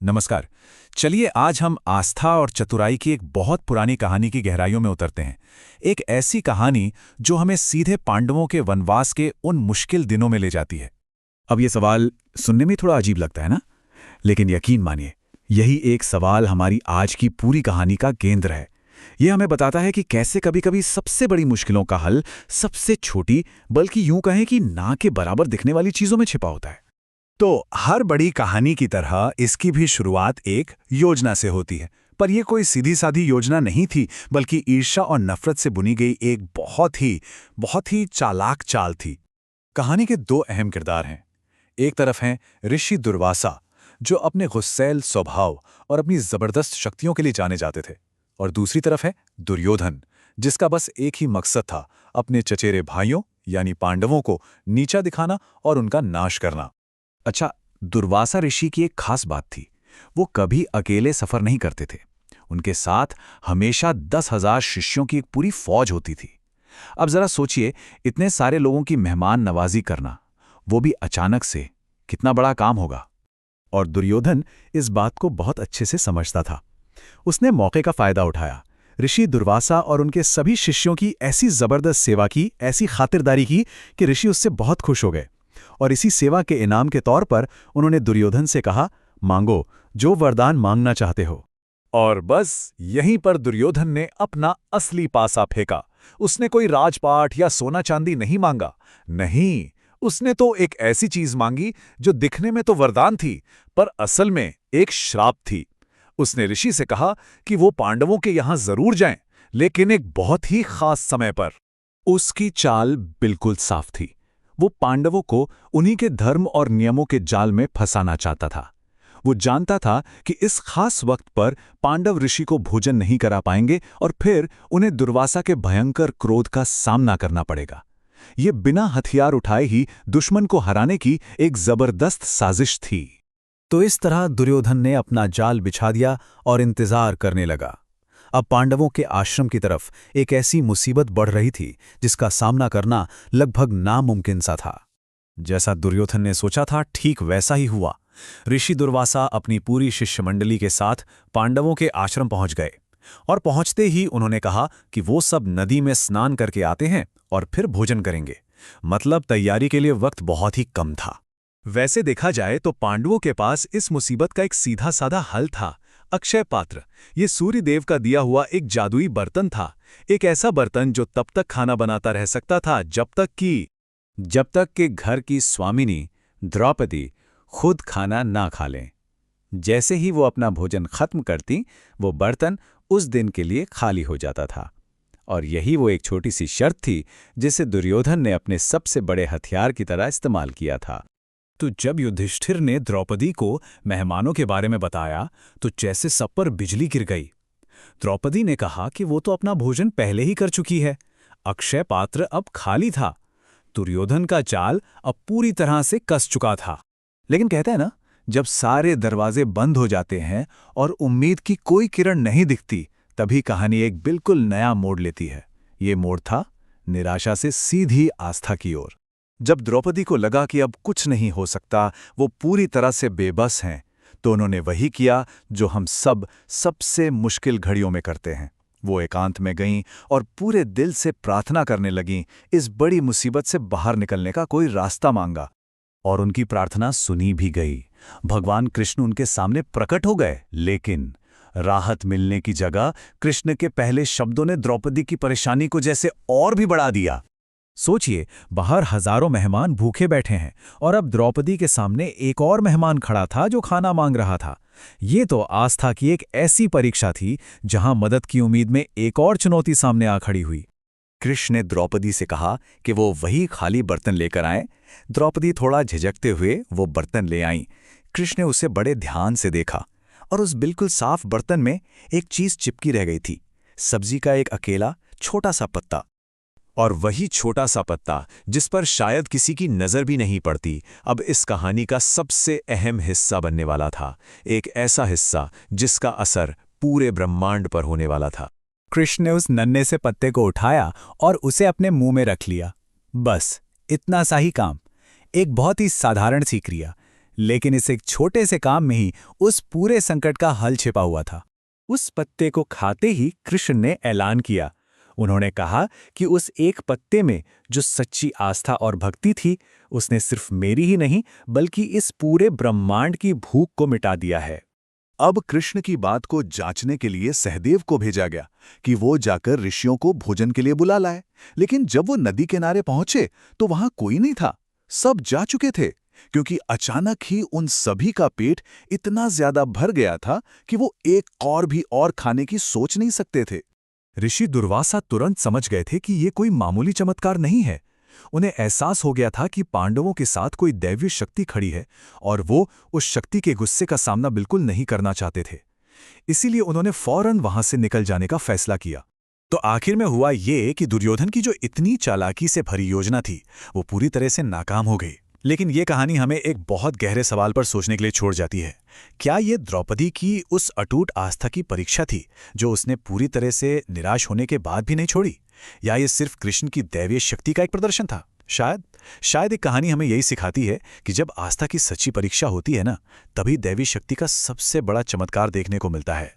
नमस्कार। चलिए आज हम आस्था और चतुराई की एक बहुत पुरानी कहानी की गहराइयों में उतरते हैं। एक ऐसी कहानी जो हमें सीधे पांडवों के वनवास के उन मुश्किल दिनों में ले जाती है। अब ये सवाल सुनने में थोड़ा अजीब लगता है ना, लेकिन यकीन मानिए यही एक सवाल हमारी आज की पूरी कहानी का केंद्र है। ये हमें बताता है कि कैसे कभी-कभी सबसे बड़ी मुश्किलों का हल सबसे छोटी, बल्कि यूं कहें कि ना के बराबर दिखने वाली चीजों में छिपा होता है। तो हर बड़ी कहानी की तरह इसकी भी शुरुआत एक योजना से होती है। पर यह कोई सीधी साधी योजना नहीं थी, बल्कि ईर्ष्या और नफरत से बुनी गई एक बहुत ही चालाक चाल थी। कहानी के दो अहम किरदार हैं। एक तरफ हैं ऋषि दुर्वासा, जो अपने गुस्सैल स्वभाव और अपनी जबरदस्त शक्तियों के लिए जाने जाते थे, और दूसरी तरफ है दुर्योधन, जिसका बस एक ही मकसद था, अपने चचेरे भाइयों यानी पांडवों को नीचा दिखाना और उनका नाश करना। अच्छा, दुर्वासा ऋषि की एक खास बात थी। वो कभी अकेले सफर नहीं करते थे। उनके साथ हमेशा 10,000 शिष्यों की एक पूरी फौज होती थी। अब जरा सोचिए, इतने सारे लोगों की मेहमान नवाजी करना, वो भी अचानक से, कितना बड़ा काम होगा। और दुर्योधन इस बात को बहुत अच्छे से समझता था। उसने मौके का फायदा उठाया। ऋषि दुर्वासा और उनके सभी शिष्यों की ऐसी जबरदस्त सेवा की, ऐसी खातिरदारी की कि ऋषि उससे बहुत खुश हो गए। और इसी सेवा के इनाम के तौर पर उन्होंने दुर्योधन से कहा, मांगो जो वरदान मांगना चाहते हो। और बस यहीं पर दुर्योधन ने अपना असली पासा फेंका। उसने कोई राजपाट या सोना चांदी नहीं मांगा। नहीं, उसने तो एक ऐसी चीज मांगी जो दिखने में तो वरदान थी, पर असल में एक श्राप थी। उसने ऋषि से कहा कि वो पांडवों के यहां जरूर जाएं, लेकिन एक बहुत ही खास समय पर। उसकी चाल बिल्कुल साफ थी। वो पांडवों को उन्हीं के धर्म और नियमों के जाल में फंसाना चाहता था। वो जानता था कि इस खास वक्त पर पांडव ऋषि को भोजन नहीं करा पाएंगे और फिर उन्हें दुर्वासा के भयंकर क्रोध का सामना करना पड़ेगा। ये बिना हथियार उठाए ही दुश्मन को हराने की एक जबरदस्त साजिश थी। तो इस तरह दुर्योधन ने अपना जाल बिछा दिया और इंतजार करने लगा। अब पांडवों के आश्रम की तरफ एक ऐसी मुसीबत बढ़ रही थी जिसका सामना करना लगभग नामुमकिन सा था। जैसा दुर्योधन ने सोचा था, ठीक वैसा ही हुआ। ऋषि दुर्वासा अपनी पूरी शिष्य मंडली के साथ पांडवों के आश्रम पहुंच गए, और पहुंचते ही उन्होंने कहा कि वो सब नदी में स्नान करके आते हैं और फिर भोजन करेंगे। मतलब तैयारी के लिए वक्त बहुत ही कम था। वैसे देखा जाए तो पांडवों के पास इस मुसीबत का एक सीधा साधा हल था। अक्षय पात्र, ये सूर्य देव का दिया हुआ एक जादुई बर्तन था। एक ऐसा बर्तन जो तब तक खाना बनाता रह सकता था जब तक कि घर की स्वामिनी द्रौपदी खुद खाना ना खा लें। जैसे ही वो अपना भोजन खत्म करती, वो बर्तन उस दिन के लिए खाली हो जाता था। और यही वो एक छोटी सी शर्त थी जिसे दुर्योधन ने अपने सबसे बड़े हथियार की तरह इस्तेमाल किया था। तो जब युधिष्ठिर ने द्रौपदी को मेहमानों के बारे में बताया, तो जैसे सब पर बिजली गिर गई। द्रौपदी ने कहा कि वो तो अपना भोजन पहले ही कर चुकी है। अक्षय पात्र अब खाली था। दुर्योधन का चाल अब पूरी तरह से कस चुका था। लेकिन कहते हैं ना, जब सारे दरवाजे बंद हो जाते हैं और उम्मीद की कोई किरण नहीं दिखती, तभी कहानी एक बिल्कुल नया मोड़ लेती है। ये मोड़ था निराशा से सीधी आस्था की ओर। जब द्रौपदी को लगा कि अब कुछ नहीं हो सकता, वो पूरी तरह से बेबस हैं, तो उन्होंने वही किया जो हम सब सबसे मुश्किल घड़ियों में करते हैं। वो एकांत में गईं और पूरे दिल से प्रार्थना करने लगीं। इस बड़ी मुसीबत से बाहर निकलने का कोई रास्ता मांगा, और उनकी प्रार्थना सुनी भी गई। भगवान कृष्ण उनके सामने प्रकट हो गए, लेकिन राहत मिलने की जगह कृष्ण के पहले शब्दों ने द्रौपदी की परेशानी को जैसे और भी बढ़ा दिया। सोचिए, बाहर हजारों मेहमान भूखे बैठे हैं और अब द्रौपदी के सामने एक और मेहमान खड़ा था जो खाना मांग रहा था। ये तो आस्था की एक ऐसी परीक्षा थी जहां मदद की उम्मीद में एक और चुनौती सामने आ खड़ी हुई। कृष्ण ने द्रौपदी से कहा कि वो वही खाली बर्तन लेकर आएं। द्रौपदी थोड़ा झिझकते हुए वो बर्तन ले आईं। कृष्ण ने उसे बड़े ध्यान से देखा, और उस बिल्कुल साफ बर्तन में एक चीज चिपकी रह गई थी, सब्जी का एक अकेला छोटा सा पत्ता। और वही छोटा सा पत्ता जिस पर शायद किसी की नज़र भी नहीं पड़ती, अब इस कहानी का सबसे अहम हिस्सा बनने वाला था। एक ऐसा हिस्सा जिसका असर पूरे ब्रह्मांड पर होने वाला था। कृष्ण ने उस नन्हे से पत्ते को उठाया और उसे अपने मुंह में रख लिया। बस इतना सा ही काम। एक बहुत ही साधारण सी क्रिया, लेकिन इस एक छोटे से काम में ही उस पूरे संकट का हल छिपा हुआ था। उस पत्ते को खाते ही कृष्ण ने ऐलान किया। उन्होंने कहा कि उस एक पत्ते में जो सच्ची आस्था और भक्ति थी, उसने सिर्फ मेरी ही नहीं बल्कि इस पूरे ब्रह्मांड की भूख को मिटा दिया है। अब कृष्ण की बात को जांचने के लिए सहदेव को भेजा गया कि वो जाकर ऋषियों को भोजन के लिए बुला लाए। लेकिन जब वो नदी किनारे पहुंचे तो वहां कोई नहीं था, सब जा चुके थे, क्योंकि अचानक ही उन सभी का पेट इतना ज्यादा भर गया था कि वो एक और खाने की सोच नहीं सकते थे। ऋषि दुर्वासा तुरंत समझ गए थे कि ये कोई मामूली चमत्कार नहीं है। उन्हें एहसास हो गया था कि पांडवों के साथ कोई दैवीय शक्ति खड़ी है और वो उस शक्ति के गुस्से का सामना बिल्कुल नहीं करना चाहते थे। इसीलिए उन्होंने फौरन वहां से निकल जाने का फैसला किया। तो आखिर में हुआ ये कि दुर्योधन की जो इतनी चालाकी से भरी योजना थी, वो पूरी तरह से नाकाम हो गई। लेकिन ये कहानी हमें एक बहुत गहरे सवाल पर सोचने के लिए छोड़ जाती है। क्या ये द्रौपदी की उस अटूट आस्था की परीक्षा थी जो उसने पूरी तरह से निराश होने के बाद भी नहीं छोड़ी, या ये सिर्फ कृष्ण की दैवीय शक्ति का एक प्रदर्शन था? शायद एक कहानी हमें यही सिखाती है कि जब आस्था की सच्ची परीक्षा होती है ना, तभी दैवी शक्ति का सबसे बड़ा चमत्कार देखने को मिलता है।